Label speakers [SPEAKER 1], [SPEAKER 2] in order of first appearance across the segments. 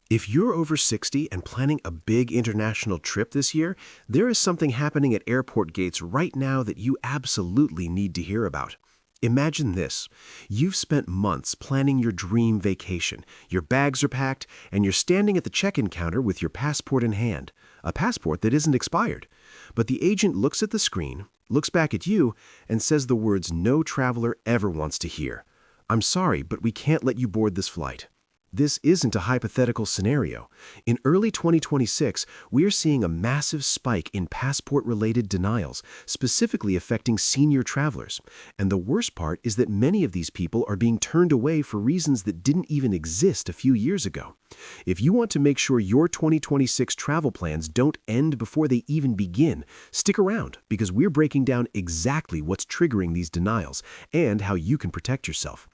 [SPEAKER 1] If you're over 60 and planning a big international trip this year, there is something happening at airport gates right now that you absolutely need to hear about. Imagine this. You've spent months planning your dream vacation. Your bags are packed, and you're standing at the check-in counter with your passport in hand. A passport that isn't expired. But the agent looks at the screen, looks back at you, and says the words no traveler ever wants to hear. "I'm sorry, but we can't let you board this flight." This isn't a hypothetical scenario. In early 2026, we are seeing a massive spike in passport-related denials, specifically affecting senior travelers. And the worst part is that many of these people are being turned away for reasons that didn't even exist a few years ago. If you want to make sure your 2026 travel plans don't end before they even begin, stick around because we're breaking down exactly what's triggering these denials and how you can protect yourself.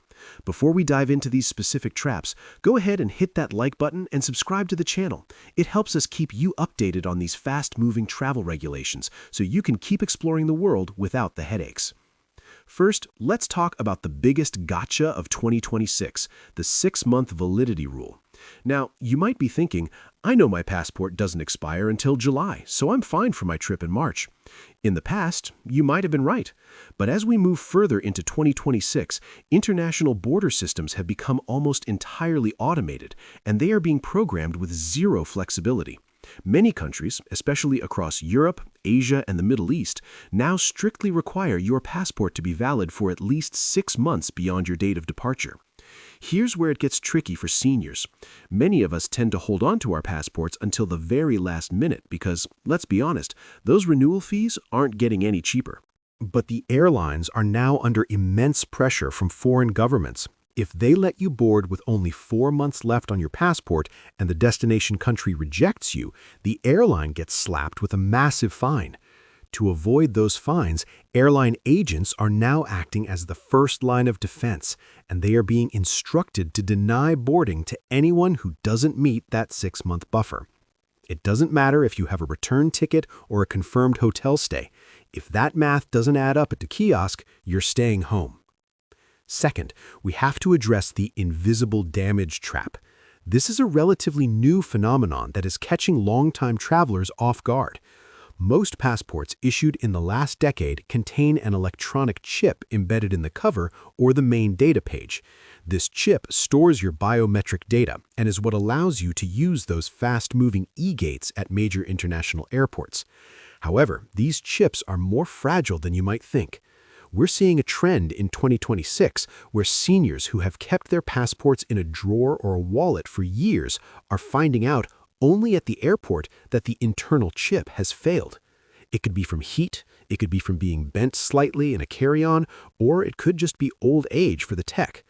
[SPEAKER 1] Before we dive into these specific traps, go ahead and hit that like button and subscribe to the channel. It helps us keep you updated on these fast-moving travel regulations so you can keep exploring the world without the headaches. First, let's talk about the biggest gotcha of 2026, the 6-month validity rule. Now, you might be thinking, I know my passport doesn't expire until July, so I'm fine for my trip in March. In the past, you might have been right. But as we move further into 2026, international border systems have become almost entirely automated, and they are being programmed with zero flexibility. Many countries, especially across Europe, Asia, and the Middle East, now strictly require your passport to be valid for at least 6 months beyond your date of departure. Here's where it gets tricky for seniors. Many of us tend to hold on to our passports until the very last minute because, let's be honest, those renewal fees aren't getting any cheaper. But the airlines are now under immense pressure from foreign governments. If they let you board with only 4 months left on your passport and the destination country rejects you, the airline gets slapped with a massive fine. To avoid those fines, airline agents are now acting as the first line of defense, and they are being instructed to deny boarding to anyone who doesn't meet that 6-month buffer. It doesn't matter if you have a return ticket or a confirmed hotel stay. If that math doesn't add up at the kiosk, you're staying home. Second, we have to address the invisible damage trap. This is a relatively new phenomenon that is catching long-time travelers off guard. Most passports issued in the last decade contain an electronic chip embedded in the cover or the main data page. This chip stores your biometric data and is what allows you to use those fast-moving e-gates at major international airports. However, these chips are more fragile than you might think. We're seeing a trend in 2026 where seniors who have kept their passports in a drawer or a wallet for years are finding out only at the airport that the internal chip has failed. It could be from heat, it could be from being bent slightly in a carry-on, or it could just be old age for the tech.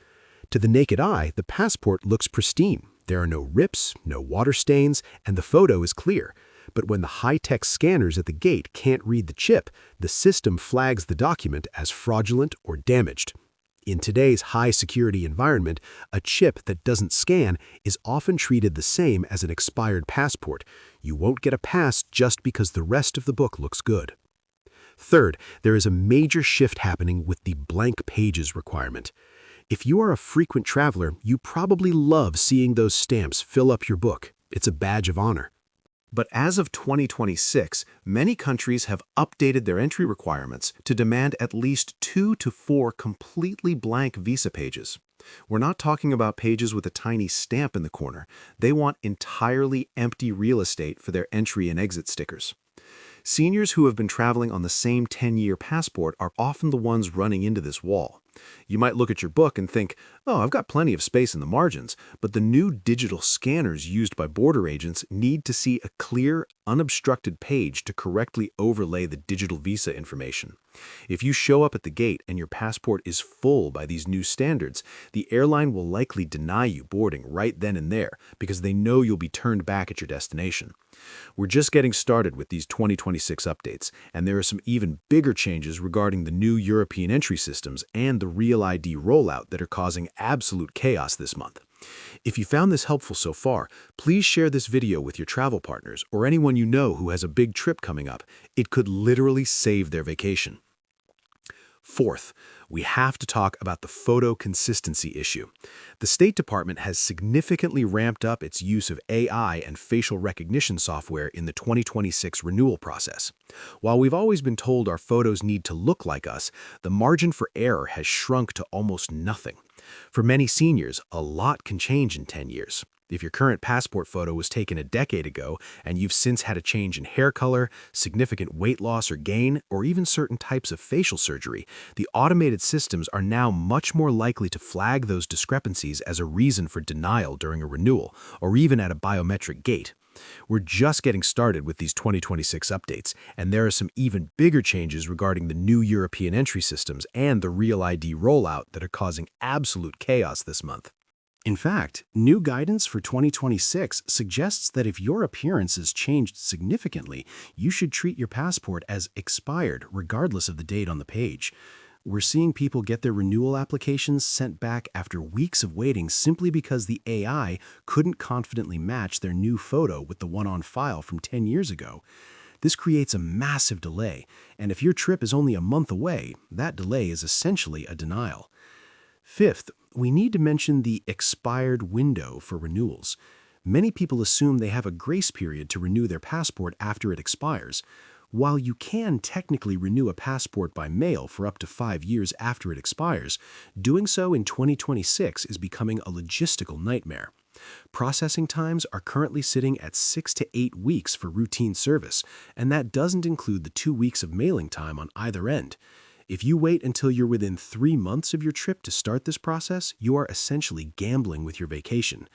[SPEAKER 1] To the naked eye, the passport looks pristine. There are no rips, no water stains, and the photo is clear. But when the high-tech scanners at the gate can't read the chip, the system flags the document as fraudulent or damaged. In today's high-security environment, a chip that doesn't scan is often treated the same as an expired passport. You won't get a pass just because the rest of the book looks good. Third, there is a major shift happening with the blank pages requirement. If you are a frequent traveler, you probably love seeing those stamps fill up your book. It's a badge of honor. But as of 2026, many countries have updated their entry requirements to demand at least 2 to 4 completely blank visa pages. We're not talking about pages with a tiny stamp in the corner. They want entirely empty real estate for their entry and exit stickers. Seniors who have been traveling on the same 10-year passport are often the ones running into this wall. You might look at your book and think, oh, I've got plenty of space in the margins, but the new digital scanners used by border agents need to see a clear, unobstructed page to correctly overlay the digital visa information. If you show up at the gate and your passport is full by these new standards, the airline will likely deny you boarding right then and there because they know you'll be turned back at your destination. We're just getting started with these 2026 updates, and there are some even bigger changes regarding the new European entry systems and the Real ID rollout that are causing absolute chaos this month. If you found this helpful so far, please share this video with your travel partners or anyone you know who has a big trip coming up. It could literally save their vacation. Fourth, we have to talk about the photo consistency issue. The State Department has significantly ramped up its use of AI and facial recognition software in the 2026 renewal process. While we've always been told our photos need to look like us, the margin for error has shrunk to almost nothing. For many seniors, a lot can change in 10 years. If your current passport photo was taken a decade ago and you've since had a change in hair color, significant weight loss or gain, or even certain types of facial surgery, the automated systems are now much more likely to flag those discrepancies as a reason for denial during a renewal, or even at a biometric gate. We're just getting started with these 2026 updates, and there are some even bigger changes regarding the new European entry systems and the Real ID rollout that are causing absolute chaos this month. In fact, new guidance for 2026 suggests that if your appearance has changed significantly, you should treat your passport as expired regardless of the date on the page. We're seeing people get their renewal applications sent back after weeks of waiting simply because the AI couldn't confidently match their new photo with the one on file from 10 years ago. This creates a massive delay, and if your trip is only a month away, that delay is essentially a denial. Fifth, we need to mention the expired window for renewals. Many people assume they have a grace period to renew their passport after it expires. While you can technically renew a passport by mail for up to 5 years after it expires, doing so in 2026 is becoming a logistical nightmare. Processing times are currently sitting at 6 to 8 weeks for routine service, and that doesn't include the 2 weeks of mailing time on either end. If you wait until you're within 3 months of your trip to start this process, you are essentially gambling with your vacation.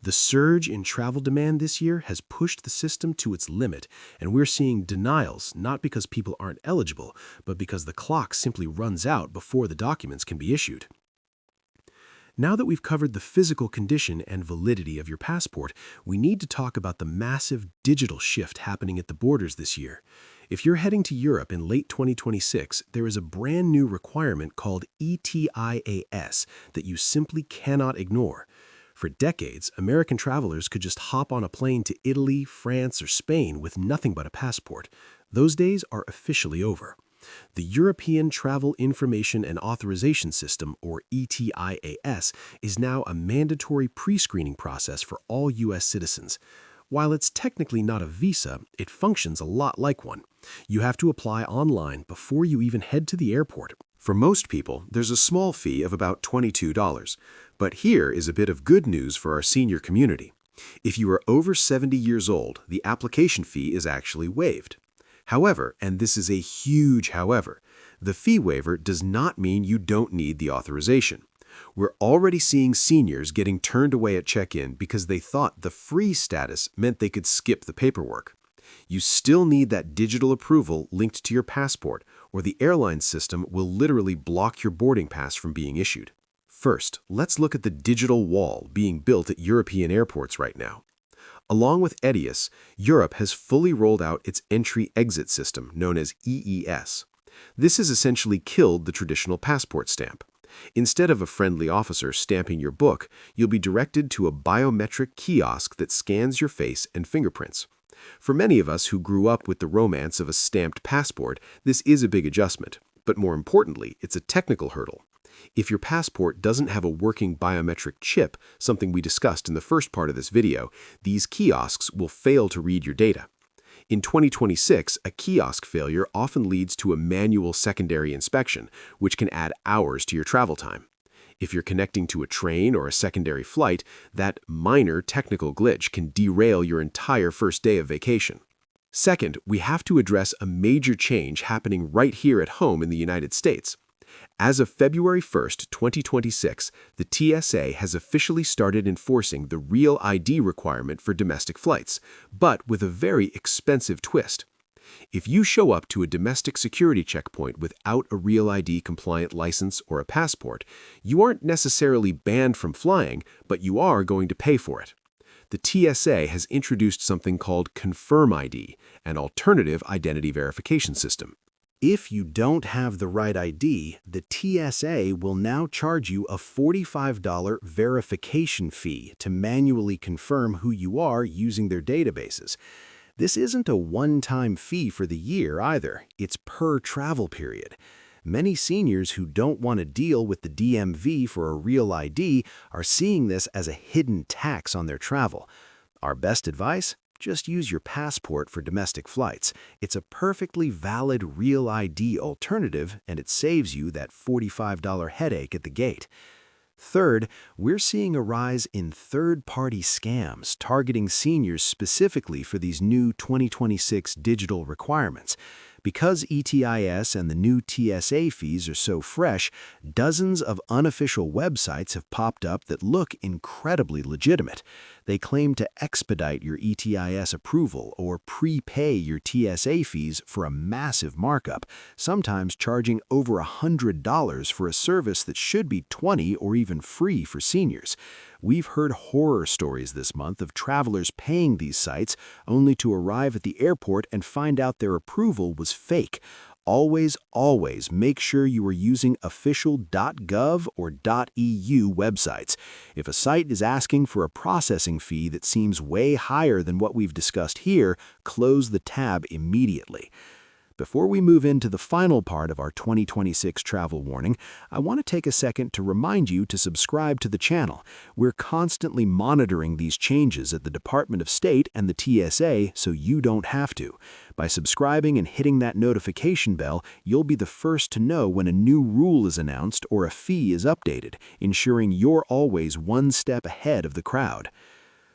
[SPEAKER 1] The surge in travel demand this year has pushed the system to its limit, and we're seeing denials not because people aren't eligible, but because the clock simply runs out before the documents can be issued. Now that we've covered the physical condition and validity of your passport, we need to talk about the massive digital shift happening at the borders this year. If you're heading to Europe in late 2026, there is a brand new requirement called ETIAS that you simply cannot ignore. For decades, American travelers could just hop on a plane to Italy, France, or Spain with nothing but a passport. Those days are officially over. The European Travel Information and Authorization System, or ETIAS, is now a mandatory pre-screening process for all U.S. citizens. While it's technically not a visa, it functions a lot like one. You have to apply online before you even head to the airport. For most people, there's a small fee of about $22. But here is a bit of good news for our senior community. If you are over 70 years old, the application fee is actually waived. However, and this is a huge however, the fee waiver does not mean you don't need the authorization. We're already seeing seniors getting turned away at check-in because they thought the free status meant they could skip the paperwork. You still need that digital approval linked to your passport, or the airline system will literally block your boarding pass from being issued. First, let's look at the digital wall being built at European airports right now. Along with ETIAS, Europe has fully rolled out its entry-exit system known as EES. This has essentially killed the traditional passport stamp. Instead of a friendly officer stamping your book, you'll be directed to a biometric kiosk that scans your face and fingerprints. For many of us who grew up with the romance of a stamped passport, this is a big adjustment, but more importantly, it's a technical hurdle. If your passport doesn't have a working biometric chip, something we discussed in the first part of this video, these kiosks will fail to read your data. In 2026, a kiosk failure often leads to a manual secondary inspection, which can add hours to your travel time. If you're connecting to a train or a secondary flight, that minor technical glitch can derail your entire first day of vacation. Second, we have to address a major change happening right here at home in the United States. As of February 1st, 2026, the TSA has officially started enforcing the Real ID requirement for domestic flights, but with a very expensive twist. If you show up to a domestic security checkpoint without a Real ID compliant license or a passport, you aren't necessarily banned from flying, but you are going to pay for it. The TSA has introduced something called Confirm ID, an alternative identity verification system. If you don't have the right ID, the TSA will now charge you a $45 verification fee to manually confirm who you are using their databases. This isn't a one-time fee for the year either, it's per travel period. Many seniors who don't want to deal with the DMV for a real ID are seeing this as a hidden tax on their travel. Our best advice? Just use your passport for domestic flights. It's a perfectly valid real ID alternative, and it saves you that $45 headache at the gate. Third, we're seeing a rise in third-party scams targeting seniors specifically for these new 2026 digital requirements. Because ETIS and the new TSA fees are so fresh, dozens of unofficial websites have popped up that look incredibly legitimate. They claim to expedite your ETIS approval or prepay your TSA fees for a massive markup, sometimes charging over $100 for a service that should be $20 or even free for seniors. We've heard horror stories this month of travelers paying these sites only to arrive at the airport and find out their approval was fake. Always, always make sure you are using official .gov or .eu websites. If a site is asking for a processing fee that seems way higher than what we've discussed here, close the tab immediately. Before we move into the final part of our 2026 travel warning, I want to take a second to remind you to subscribe to the channel. We're constantly monitoring these changes at the Department of State and the TSA, so you don't have to. By subscribing and hitting that notification bell, you'll be the first to know when a new rule is announced or a fee is updated, ensuring you're always one step ahead of the crowd.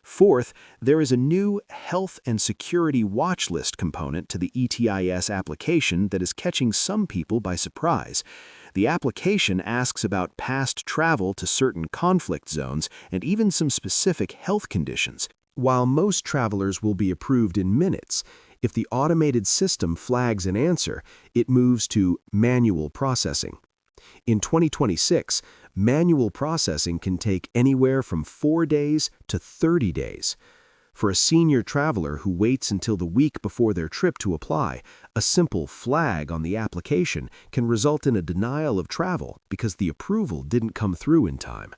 [SPEAKER 1] Fourth, there is a new Health and Security Watch List component to the ETIS application that is catching some people by surprise. The application asks about past travel to certain conflict zones and even some specific health conditions. While most travelers will be approved in minutes, if the automated system flags an answer, it moves to manual processing. In 2026, manual processing can take anywhere from 4 days to 30 days. For a senior traveler who waits until the week before their trip to apply, a simple flag on the application can result in a denial of travel because the approval didn't come through in time.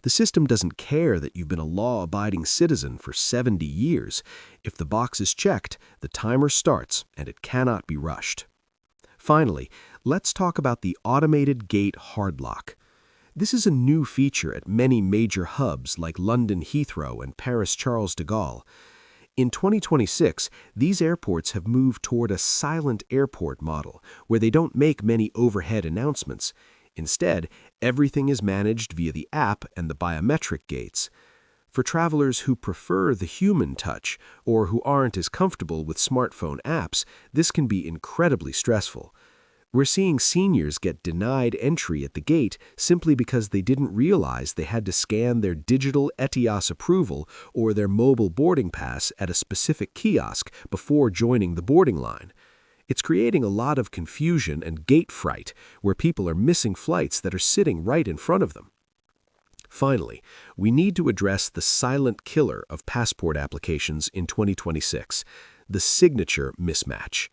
[SPEAKER 1] The system doesn't care that you've been a law-abiding citizen for 70 years. If the box is checked, the timer starts and it cannot be rushed. Finally, let's talk about the automated gate hard lock. This is a new feature at many major hubs like London Heathrow and Paris Charles de Gaulle. In 2026, these airports have moved toward a silent airport model where they don't make many overhead announcements. Instead, everything is managed via the app and the biometric gates. For travelers who prefer the human touch or who aren't as comfortable with smartphone apps, this can be incredibly stressful. We're seeing seniors get denied entry at the gate simply because they didn't realize they had to scan their digital ETIAS approval or their mobile boarding pass at a specific kiosk before joining the boarding line. It's creating a lot of confusion and gate fright where people are missing flights that are sitting right in front of them. Finally, we need to address the silent killer of passport applications in 2026, the signature mismatch.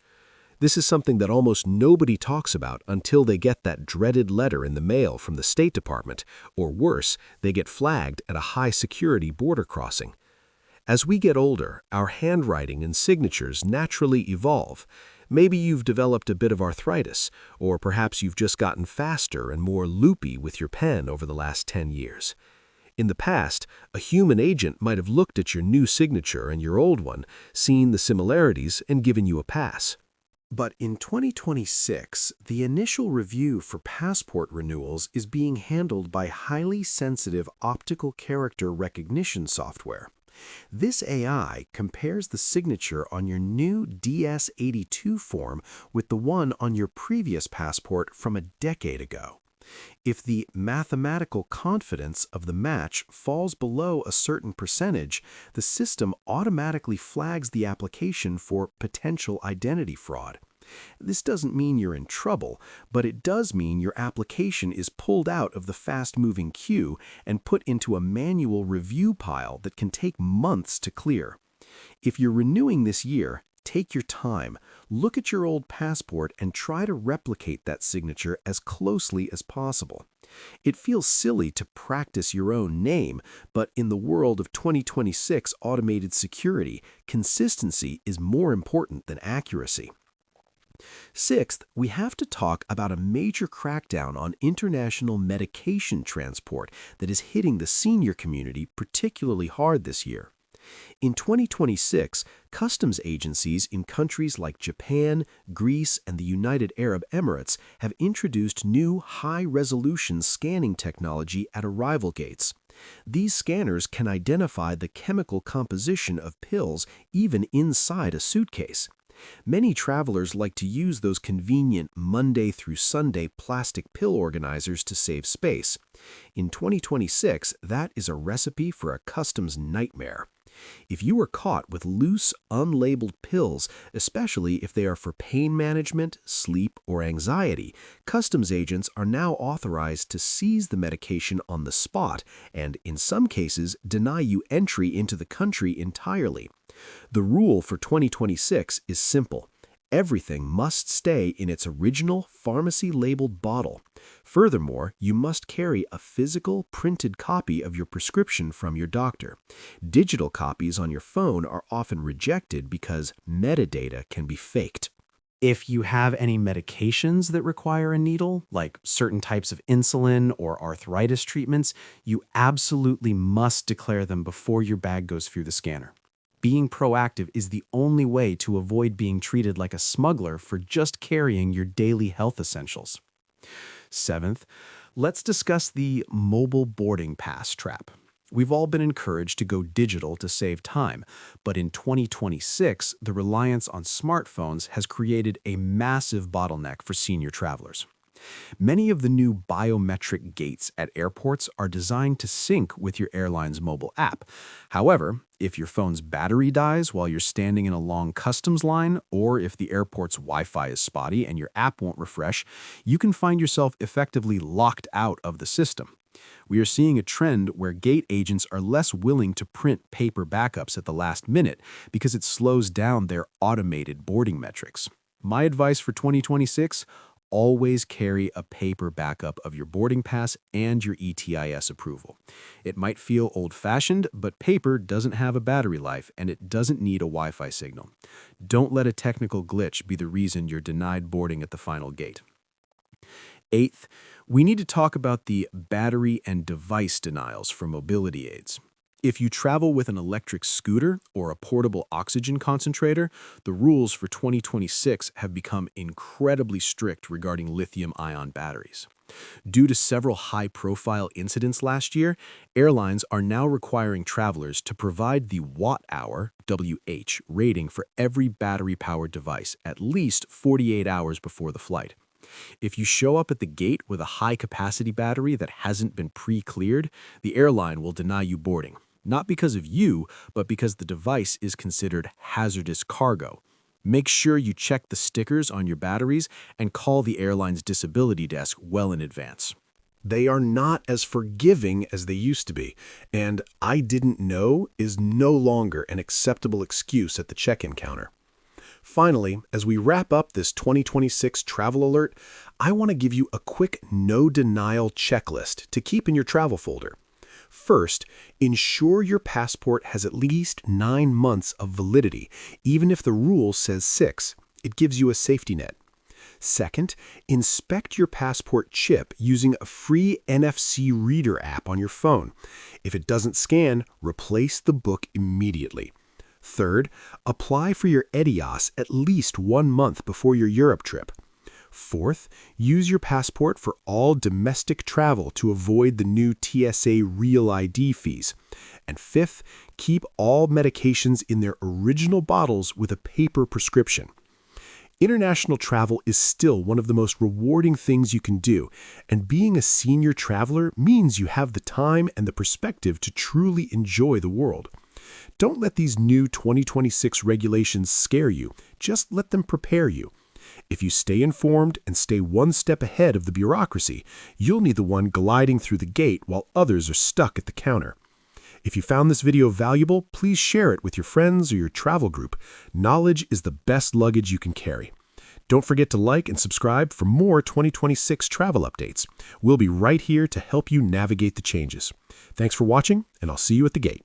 [SPEAKER 1] This is something that almost nobody talks about until they get that dreaded letter in the mail from the State Department, or worse, they get flagged at a high-security border crossing. As we get older, our handwriting and signatures naturally evolve. Maybe you've developed a bit of arthritis, or perhaps you've just gotten faster and more loopy with your pen over the last 10 years. In the past, a human agent might have looked at your new signature and your old one, seen the similarities, and given you a pass. But in 2026, the initial review for passport renewals is being handled by highly sensitive optical character recognition software. This AI compares the signature on your new DS-82 form with the one on your previous passport from a decade ago. If the mathematical confidence of the match falls below a certain percentage, the system automatically flags the application for potential identity fraud. This doesn't mean you're in trouble, but it does mean your application is pulled out of the fast-moving queue and put into a manual review pile that can take months to clear. If you're renewing this year, take your time, look at your old passport and try to replicate that signature as closely as possible. It feels silly to practice your own name, but in the world of 2026 automated security, consistency is more important than accuracy. Sixth, we have to talk about a major crackdown on international medication transport that is hitting the senior community particularly hard this year. In 2026, customs agencies in countries like Japan, Greece, and the United Arab Emirates have introduced new high-resolution scanning technology at arrival gates. These scanners can identify the chemical composition of pills even inside a suitcase. Many travelers like to use those convenient Monday through Sunday plastic pill organizers to save space. In 2026, that is a recipe for a customs nightmare. If you are caught with loose, unlabeled pills, especially if they are for pain management, sleep, or anxiety, customs agents are now authorized to seize the medication on the spot and, in some cases, deny you entry into the country entirely. The rule for 2026 is simple. Everything must stay in its original pharmacy-labeled bottle. Furthermore, you must carry a physical, printed copy of your prescription from your doctor. Digital copies on your phone are often rejected because metadata can be faked.
[SPEAKER 2] If you have any medications that require a needle, like certain types of insulin or arthritis treatments, you absolutely must declare them before your bag goes through the scanner. Being proactive is the only way to avoid being treated like a smuggler for just carrying your daily health essentials. Seventh, let's discuss the mobile boarding pass trap. We've all been encouraged to go digital to save time, but in 2026, the reliance on smartphones has created a massive bottleneck for senior travelers. Many of the new biometric gates at airports are designed to sync with your airline's mobile app. However, if your phone's battery dies while you're standing in a long customs line, or if the airport's Wi-Fi is spotty and your app won't refresh, you can find yourself effectively locked out of the system. We are seeing a trend where gate agents are less willing to print paper backups at the last minute because it slows down their automated boarding metrics. My advice for 2026: always carry a paper backup of your boarding pass and your ETIS approval. It might feel old-fashioned, but paper doesn't have a battery life and it doesn't need a Wi-Fi signal. Don't let a technical glitch be the reason you're denied boarding at the final gate. Eighth, we need to talk about the battery and device denials for mobility aids. If you travel with an electric scooter or a portable oxygen concentrator, the rules for 2026 have become incredibly strict regarding lithium-ion batteries. Due to several high-profile incidents last year, airlines are now requiring travelers to provide the watt-hour (WH) rating for every battery-powered device at least 48 hours before the flight. If you show up at the gate with a high-capacity battery that hasn't been pre-cleared, the airline will deny you boarding. Not because of you, but because the device is considered hazardous cargo. Make sure you check the stickers on your batteries and call the airline's disability desk well in advance.
[SPEAKER 1] They are not as forgiving as they used to be, and "I didn't know" is no longer an acceptable excuse at the check-in counter. Finally, as we wrap up this 2026 travel alert, I want to give you a quick no-denial checklist to keep in your travel folder. First, ensure your passport has at least 9 months of validity, even if the rule says 6. It gives you a safety net. Second, inspect your passport chip using a free NFC reader app on your phone. If it doesn't scan, replace the book immediately. Third, apply for your ETIAS at least 1 month before your Europe trip. Fourth, use your passport for all domestic travel to avoid the new TSA Real ID fees. And fifth, keep all medications in their original bottles with a paper prescription. International travel is still one of the most rewarding things you can do, and being a senior traveler means you have the time and the perspective to truly enjoy the world. Don't let these new 2026 regulations scare you. Just let them prepare you. If you stay informed and stay one step ahead of the bureaucracy, you'll be the one gliding through the gate while others are stuck at the counter. If you found this video valuable, please share it with your friends or your travel group. Knowledge is the best luggage you can carry. Don't forget to like and subscribe for more 2026 travel updates. We'll be right here to help you navigate the changes. Thanks for watching, and I'll see you at the gate.